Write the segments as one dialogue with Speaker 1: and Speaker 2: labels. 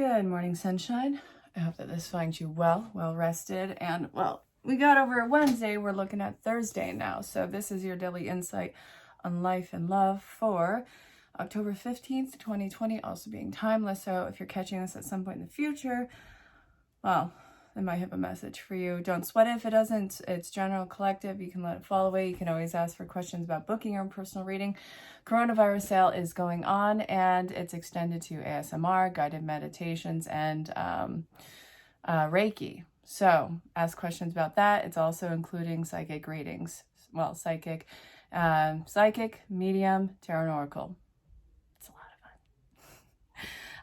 Speaker 1: Good morning, sunshine. I hope that this finds you well rested, and well, we got over Wednesday. We're looking at Thursday now. So this is your daily insight on life and love for October 15th, 2020, also being timeless. So if you're catching this at some point in the future, well, I might have a message for you. Don't sweat it if it doesn't. It's general collective. You can let it fall away. You can always ask for questions about booking your own personal reading. Coronavirus sale is going on, and it's extended to ASMR, guided meditations, and Reiki. So ask questions about that. It's also including psychic readings. Well, psychic, medium, tarot, and oracle. It's a lot of fun.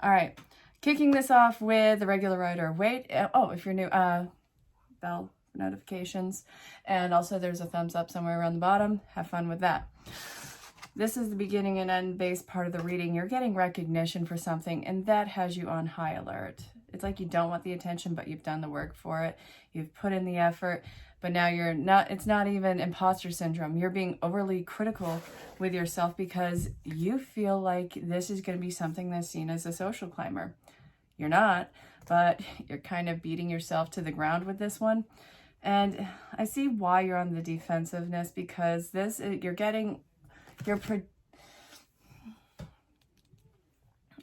Speaker 1: All right. Kicking this off with the regular rider. Wait, oh, if you're new, bell notifications. And also there's a thumbs up somewhere around the bottom. Have fun with that. This is the beginning and end based part of the reading. You're getting recognition for something, and that has you on high alert. It's like you don't want the attention, but you've done the work for it. You've put in the effort, but now you're not, it's not even imposter syndrome. You're being overly critical with yourself because you feel like this is going to be something that's seen as a social climber. You're not, but you're kind of beating yourself to the ground with this one. And I see why you're on the defensiveness, because this,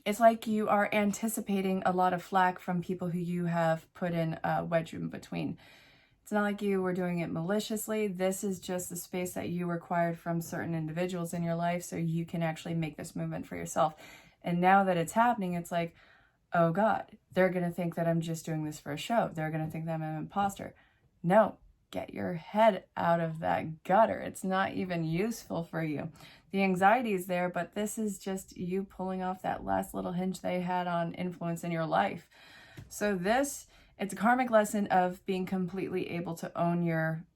Speaker 1: it's like you are anticipating a lot of flack from people who you have put in a wedge in between. It's not like you were doing it maliciously. This is just the space that you required from certain individuals in your life so you can actually make this movement for yourself. And now that it's happening, it's like, oh God, they're going to think that I'm just doing this for a show. They're going to think that I'm an imposter. No, get your head out of that gutter. It's not even useful for you. The anxiety is there, but this is just you pulling off that last little hinge they had on influence in your life. So it's a karmic lesson of being completely able to own your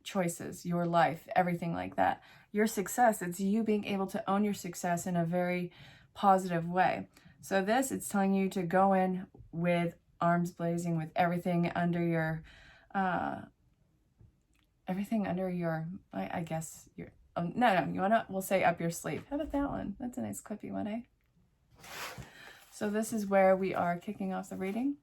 Speaker 1: choices, your life, everything like that. Your success, it's you being able to own your success in a very positive way. So it's telling you to go in with arms blazing, with everything under your, I guess we'll say up your sleeve. How about that one? That's a nice clippy one, eh? So this is where we are kicking off the reading.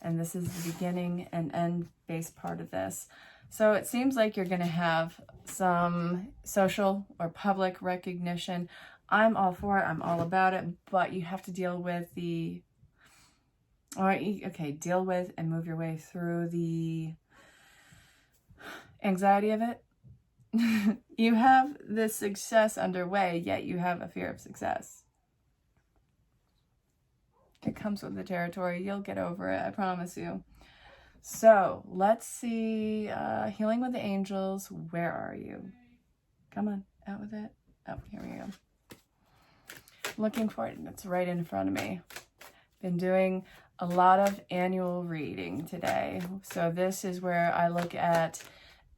Speaker 1: And this is the beginning and end based part of this. So it seems like you're going to have some social or public recognition. I'm all for it. I'm all about it. But you have to deal with deal with and move your way through the anxiety of it. You have this success underway, yet you have a fear of success. It comes with the territory. You'll get over it. I promise you. So let's see. Healing with the angels. Where are you? Come on, out with it. Oh, here we go. Looking for it, and it's right in front of me. Been doing a lot of annual reading today. So this is where I look at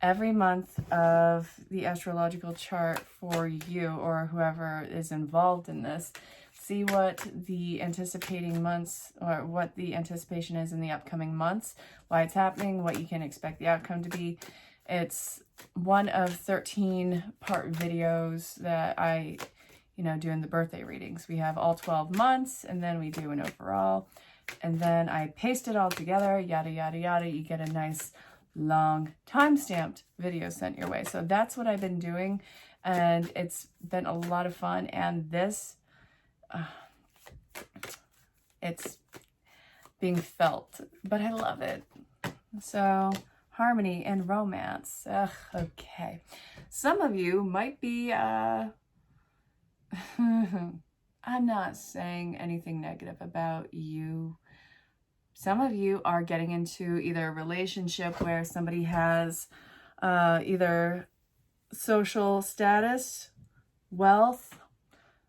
Speaker 1: every month of the astrological chart for you or whoever is involved in this. See what the anticipating months or what the anticipation is in the upcoming months, why it's happening, what you can expect the outcome to be. It's one of 13 part videos that I doing the birthday readings. We have all 12 months, and then we do an overall, and then I paste it all together, yada, yada, yada. You get a nice long time-stamped video sent your way. So that's what I've been doing, and it's been a lot of fun. And this, it's being felt, but I love it. So harmony and romance. Okay. Some of you might be, I'm not saying anything negative about you. Some of you are getting into either a relationship where somebody has either social status, wealth,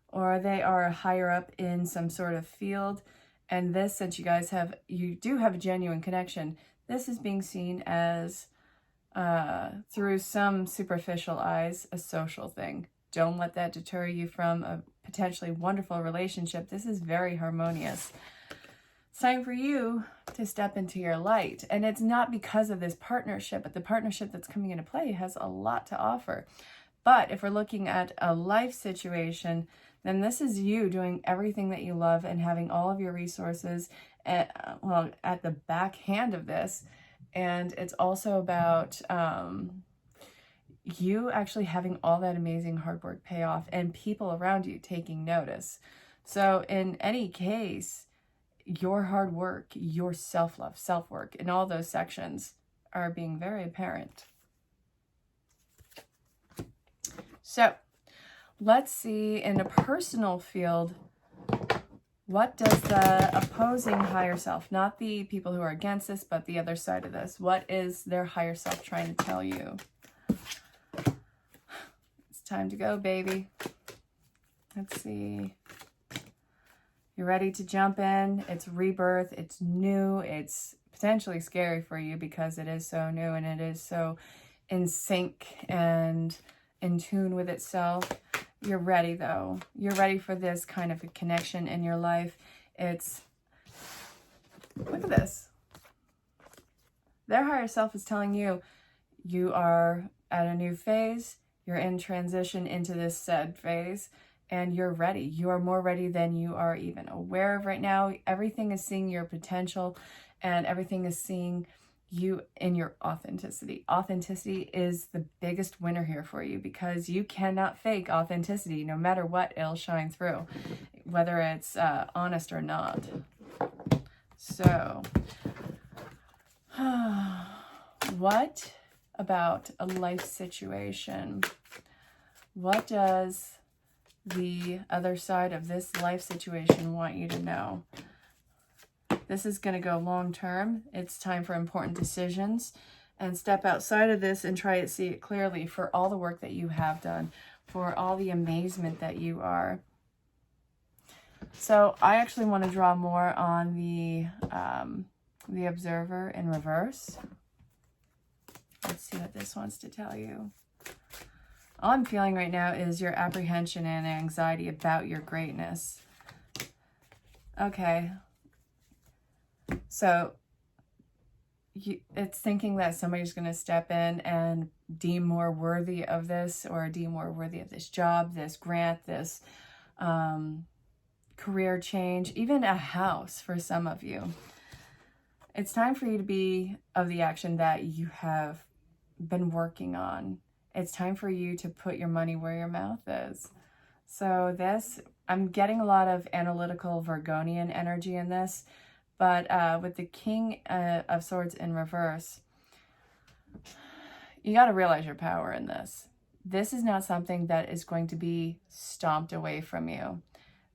Speaker 1: or they are higher up in some sort of field. And this, since you do have a genuine connection, this is being seen as, through some superficial eyes, a social thing. Don't let that deter you from a potentially wonderful relationship. This is very harmonious. It's time for you to step into your light. And it's not because of this partnership, but the partnership that's coming into play has a lot to offer. But if we're looking at a life situation, then this is you doing everything that you love and having all of your resources at, well, at the back hand of this. And it's also about you actually having all that amazing hard work pay off and people around you taking notice. So in any case, your hard work, your self-love, self-work, in all those sections are being very apparent. So let's see in a personal field, what does the opposing higher self, not the people who are against this, but the other side of this, what is their higher self trying to tell you? It's time to go, baby. Let's see. You're ready to jump in. It's rebirth. It's new. It's potentially scary for you because it is so new and it is so in sync and in tune with itself. You're ready, though. You're ready for this kind of a connection in your life. It's, look at this. Their higher self is telling you, you are at a new phase. You're in transition into this said phase. And you're ready. You are more ready than you are even aware of right now. Everything is seeing your potential and everything is seeing you in your authenticity. Authenticity is the biggest winner here for you because you cannot fake authenticity no matter what. It'll shine through, whether it's honest or not. So, what about a life situation? What does the other side of this life situation want you to know? This is going to go long term. It's time for important decisions, and step outside of this and try to see it clearly for all the work that you have done, for all the amazement that you are. So I actually want to draw more on the observer in reverse. Let's see what this wants to tell you. All I'm feeling right now is your apprehension and anxiety about your greatness. Okay. So it's thinking that somebody's going to step in and deem more worthy of this, or deem more worthy of this job, this grant, this career change, even a house for some of you. It's time for you to be of the action that you have been working on. It's time for you to put your money where your mouth is. So this, I'm getting a lot of analytical Virgonian energy in this, but with the King of Swords in reverse, you got to realize your power in this. This is not something that is going to be stomped away from you.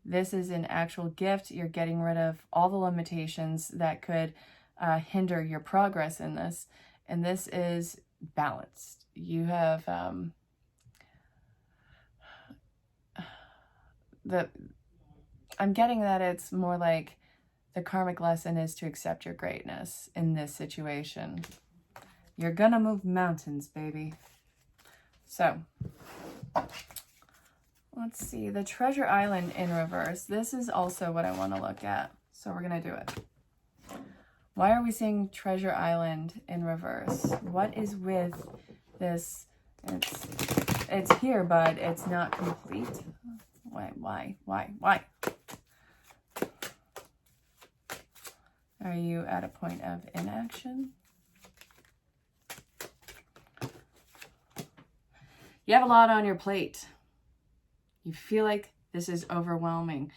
Speaker 1: This is an actual gift. You're getting rid of all the limitations that could hinder your progress in this. And this is balanced. You have I'm getting that it's more like the karmic lesson is to accept your greatness in this situation. You're gonna move mountains, baby. So let's see, the Treasure Island in reverse. This is also what I want to look at. So we're gonna do it. Why are we seeing Treasure Island in reverse? What is with this? It's here, but it's not complete. Why? Are you at a point of inaction? You have a lot on your plate. You feel like this is overwhelming.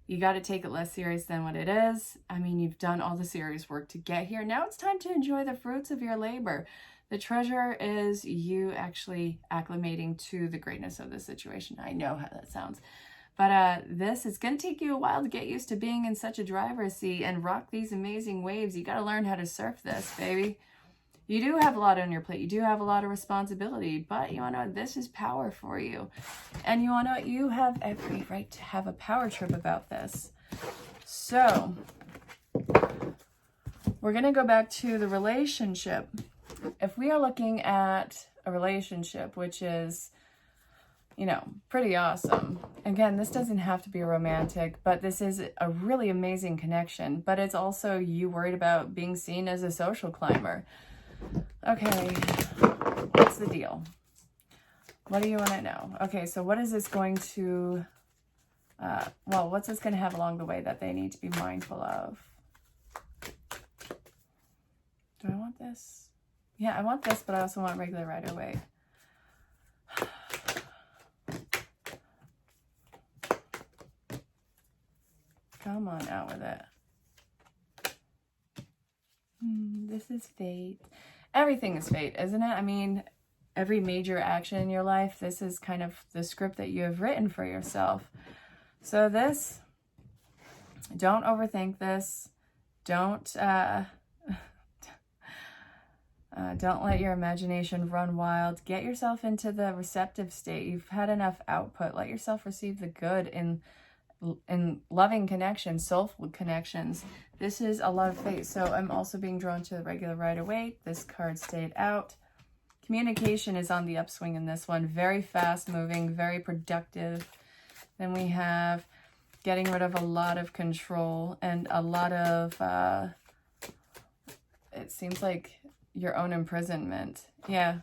Speaker 1: You got to take it less serious than what it is. I mean, you've done all the serious work to get here. Now it's time to enjoy the fruits of your labor. The treasure is you actually acclimating to the greatness of the situation. I know how that sounds. But this is going to take you a while to get used to being in such a driver's seat and rock these amazing waves. You got to learn how to surf this, baby. You do have a lot on your plate. You do have a lot of responsibility, but you want to know this is power for you. And you want to know you have every right to have a power trip about this. So we're going to go back to the relationship. If we are looking at a relationship, which is, you know, pretty awesome. Again, this doesn't have to be romantic, but this is a really amazing connection. But it's also you worried about being seen as a social climber. Okay, what's the deal? What do you want to know? Okay, so what is this going to well, what's this going to have along the way that they need to be mindful of? Do I want this? Yeah, I want this, but I also want regular Rider-Waite. Come on, out with it. This is fate. Everything is fate, isn't it? I mean, every major action in your life, this is kind of the script that you have written for yourself. So this, don't overthink this. Don't let your imagination run wild. Get yourself into the receptive state. You've had enough output. Let yourself receive the good in loving connections, soulful connections. This is a lot of fate. So I'm also being drawn to the regular Rider-Waite. This card stayed out. Communication is on the upswing in this one. Very fast moving, very productive. Then we have getting rid of a lot of control and a lot of, it seems like your own imprisonment. Yeah.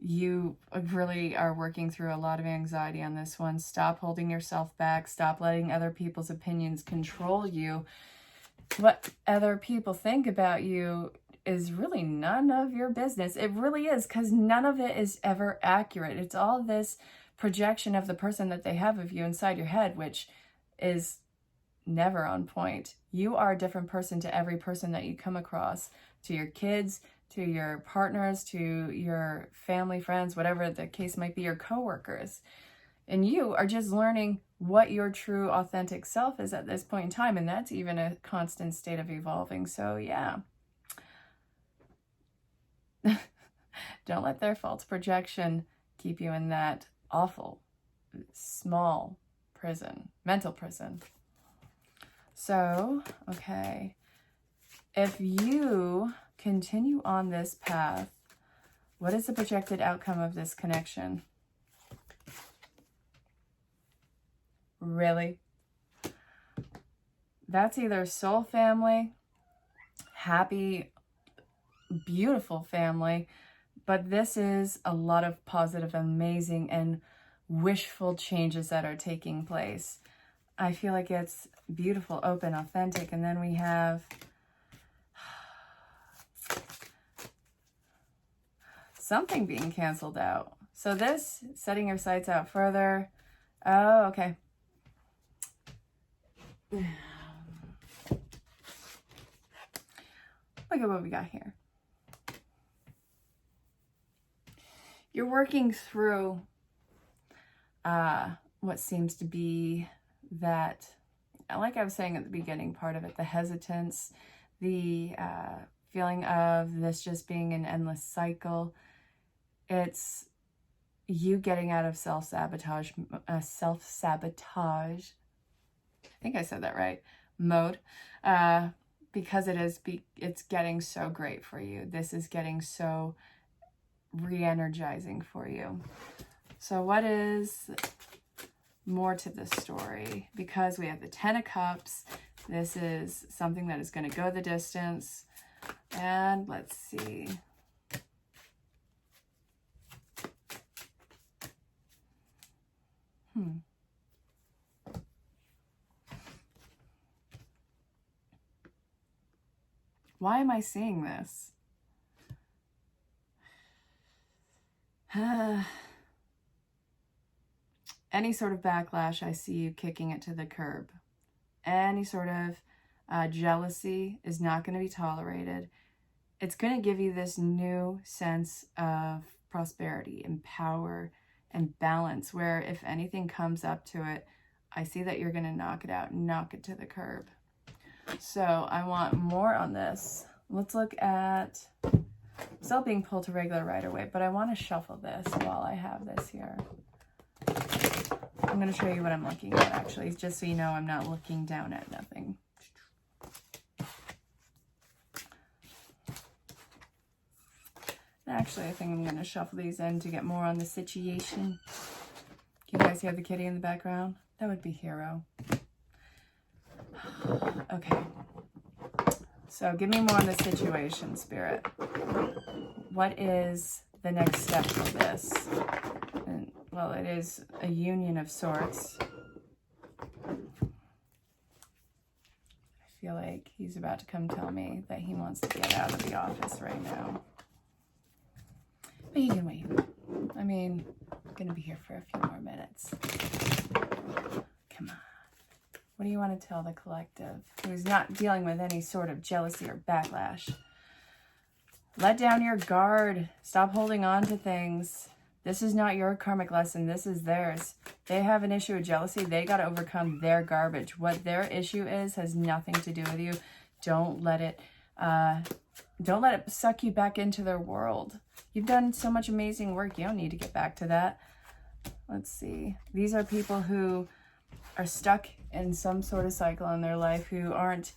Speaker 1: You really are working through a lot of anxiety on this one. Stop holding yourself back. Stop letting other people's opinions control you. What other people think about you is really none of your business. It really is, because none of it is ever accurate. It's all this projection of the person that they have of you inside your head, which is never on point. You are a different person to every person that you come across, to your kids, to your partners, to your family, friends, whatever the case might be, your coworkers. And you are just learning what your true authentic self is at this point in time. And that's even a constant state of evolving. So yeah. Don't let their false projection keep you in that awful, small prison, mental prison. So, okay. If you continue on this path, what is the projected outcome of this connection? Really? That's either soul family, happy, beautiful family, but this is a lot of positive, amazing, and wishful changes that are taking place. I feel like it's beautiful, open, authentic, and then we have something being canceled out. So this, setting your sights out further. Oh, okay. Look at what we got here. You're working through what seems to be that, like I was saying at the beginning part of it, the hesitance, the feeling of this just being an endless cycle. It's you getting out of self-sabotage, I think I said that right, mode, because it's getting so great for you. This is getting so re-energizing for you. So what is more to this story? Because we have the 10 of Cups. This is something that is going to go the distance. And let's see. Why am I seeing this? Any sort of backlash, I see you kicking it to the curb. Any sort of jealousy is not going to be tolerated. It's going to give you this new sense of prosperity and power and balance, where if anything comes up to it, I see that you're going to knock it out and knock it to the curb. So I want more on this. Let's look at, still being pulled to regular Rider-Waite, but I want to shuffle this while I have this here. I'm going to show you what I'm looking at, actually, just so you know I'm not looking down at nothing. Actually, I think I'm going to shuffle these in to get more on the situation. Can you guys hear the kitty in the background? That would be Hero. Okay. So give me more on the situation, Spirit. What is the next step for this? And well, it is a union of sorts. I feel like he's about to come tell me that he wants to get out of the office right now. But he can wait. I mean, I'm going to be here for a few more minutes. Come on. What do you want to tell the collective who's not dealing with any sort of jealousy or backlash? Let down your guard. Stop holding on to things. This is not your karmic lesson. This is theirs. They have an issue of jealousy. They got to overcome their garbage. What their issue is has nothing to do with you. Don't let it suck you back into their world. You've done so much amazing work. You don't need to get back to that. Let's see. These are people who are stuck in some sort of cycle in their life, who aren't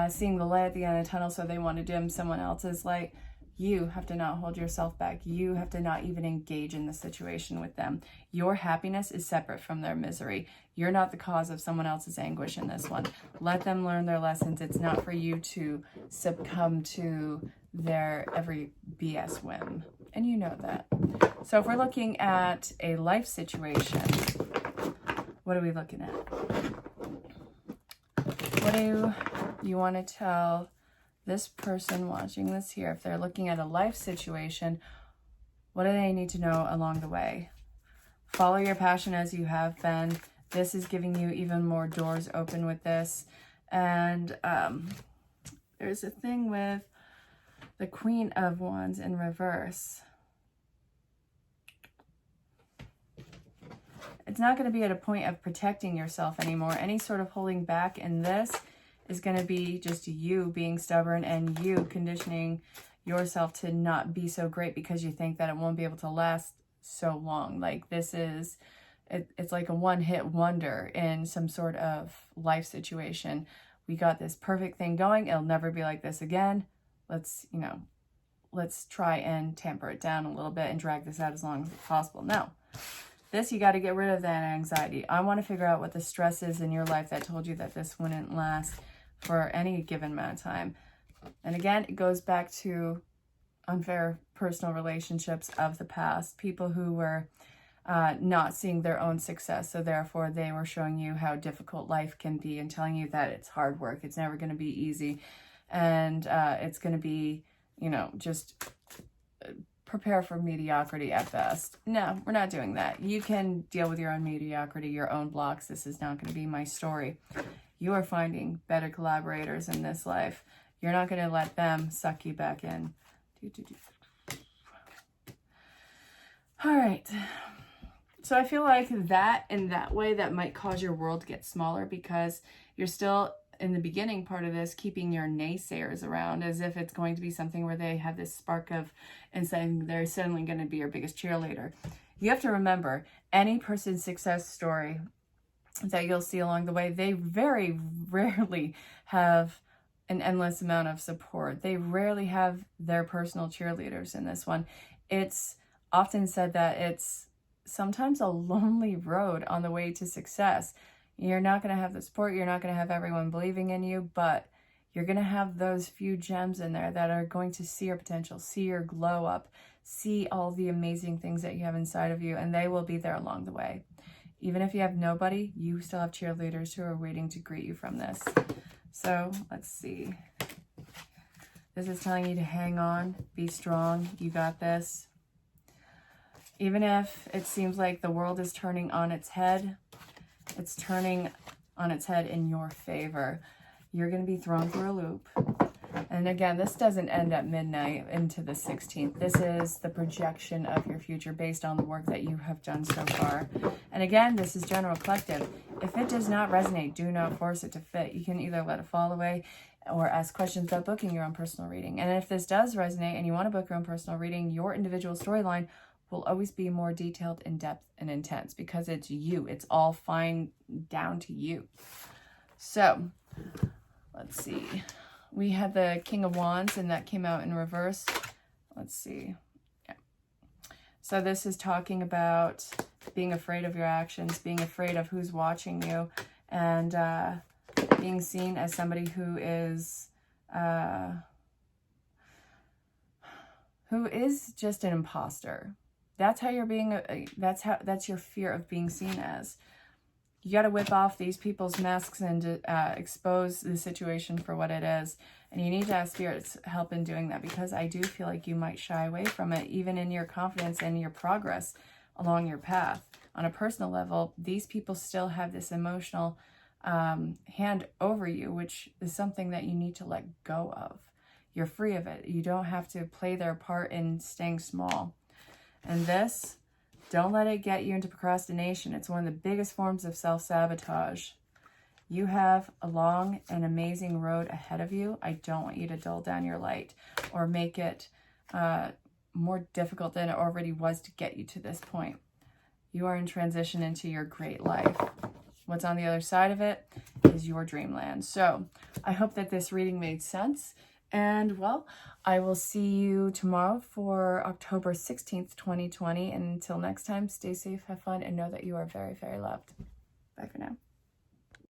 Speaker 1: seeing the light at the end of the tunnel, so they want to dim someone else's light. You have to not hold yourself back. You have to not even engage in the situation with them. Your happiness is separate from their misery. You're not the cause of someone else's anguish in this one. Let them learn their lessons. It's not for you to succumb to their every BS whim. And you know that. So if we're looking at a life situation, what are we looking at? What do you want to tell this person watching this here? If they're looking at a life situation, what do they need to know along the way? Follow your passion as you have been. This is giving you even more doors open with this. And there's a thing with the Queen of Wands in reverse. It's not going to be at a point of protecting yourself anymore. Any sort of holding back in this is going to be just you being stubborn and you conditioning yourself to not be so great because you think that it won't be able to last so long. Like this is, it's like a one-hit wonder in some sort of life situation. We got this perfect thing going. It'll never be like this again. Let's try and tamper it down a little bit and drag this out as long as possible. No. This, you got to get rid of that anxiety. I want to figure out what the stress is in your life that told you that this wouldn't last for any given amount of time. And again, it goes back to unfair personal relationships of the past. People who were not seeing their own success. So therefore, they were showing you how difficult life can be and telling you that it's hard work. It's never going to be easy. And it's going to be, just prepare for mediocrity at best. No, we're not doing that. You can deal with your own mediocrity, your own blocks. This is not going to be my story. You are finding better collaborators in this life. You're not going to let them suck you back in. All right. So I feel like that in that way, that might cause your world to get smaller because you're still in the beginning part of this, keeping your naysayers around as if it's going to be something where they have this spark of and saying they're suddenly going to be your biggest cheerleader. You have to remember, any person's success story that you'll see along the way, they very rarely have an endless amount of support. They rarely have their personal cheerleaders in this one. It's often said that it's sometimes a lonely road on the way to success. You're not going to have the support. You're not going to have everyone believing in you, but you're going to have those few gems in there that are going to see your potential, see your glow up, see all the amazing things that you have inside of you, and they will be there along the way. Even if you have nobody, you still have cheerleaders who are waiting to greet you from this. So let's see. This is telling you to hang on, be strong. You got this. Even if it seems like the world is turning on its head, it's turning on its head in your favor. You're going to be thrown through a loop. And again, this doesn't end at midnight into the 16th. This is the projection of your future based on the work that you have done so far. And again, this is general collective. If it does not resonate, do not force it to fit. You can either let it fall away or ask questions about booking your own personal reading. And if this does resonate and you want to book your own personal reading, your individual storyline will always be more detailed, in-depth, and intense because it's you. It's all fine down to you. So, let's see. We had the King of Wands, and that came out in reverse. Let's see. Yeah. So this is talking about being afraid of your actions, being afraid of who's watching you, and being seen as somebody who is just an imposter. That's how you're being, that's your fear of being seen as. You got to whip off these people's masks and expose the situation for what it is. And you need to ask Spirit's help in doing that, because I do feel like you might shy away from it, even in your confidence and your progress along your path. On a personal level, these people still have this emotional hand over you, which is something that you need to let go of. You're free of it. You don't have to play their part in staying small. And this, don't let it get you into procrastination. It's one of the biggest forms of self-sabotage. You have a long and amazing road ahead of you. I don't want you to dull down your light or make it more difficult than it already was to get you to this point. You are in transition into your great life. What's on the other side of it is your dreamland. So I hope that this reading made sense. And, well, I will see you tomorrow for October 16th, 2020. And until next time, stay safe, have fun, and know that you are very, very loved. Bye for now.